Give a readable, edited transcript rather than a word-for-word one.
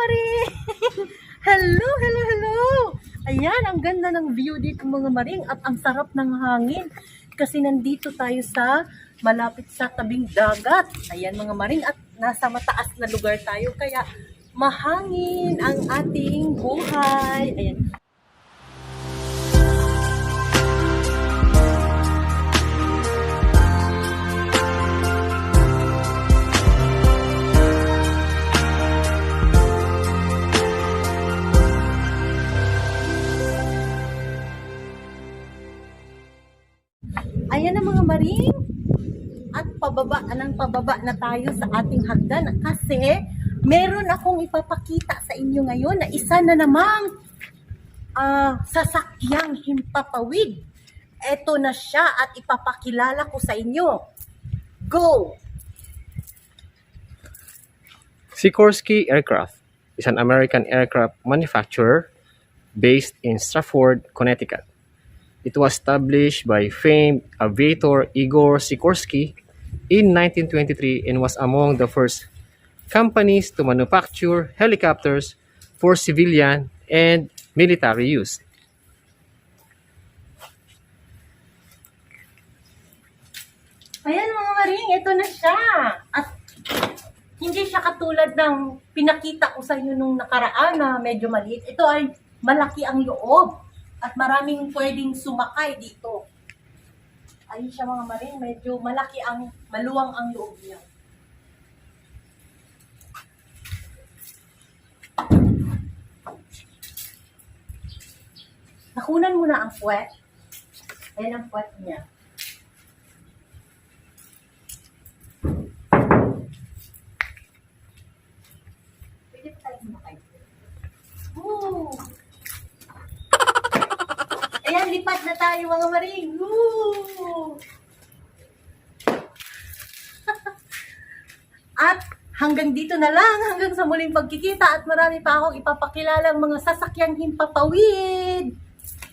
maring! Hello, hello, hello! Ayan, ang ganda ng view dito mga maring at ang sarap ng hangin. Kasi nandito tayo sa malapit sa tabing dagat. Ayan mga maring at nasa mataas na lugar tayo kaya mahangin ang ating buhay. Ayan. Ayan na mga maring at pababa na tayo sa ating hagdan kasi meron akong ipapakita sa inyo ngayon na isa na namang sasakyang himpapawid. Eto na siya at ipapakilala ko sa inyo. Go! Sikorsky Aircraft is an American aircraft manufacturer based in Stratford, Connecticut. It was established by famed aviator Igor Sikorsky in 1923 and was among the first companies to manufacture helicopters for civilian and military use. Ayan mga maring, ito na siya. At hindi siya katulad ng pinakita ko sa inyo nung nakaraan na medyo maliit. Ito ay malaki ang loob at maraming pwedeng sumakay dito. Ayun siya mga maring, medyo maluwang ang loob niya. Nakunan mo na ang puwet. Ayan ang puwet niya. Pwede pa tayo sumakay. Woo! Ayan, lipat na tayo mga maring. Woo! At hanggang dito na lang, hanggang sa muling pagkikita at marami pa akong ipapakilalang mga sasakyang himpapawid.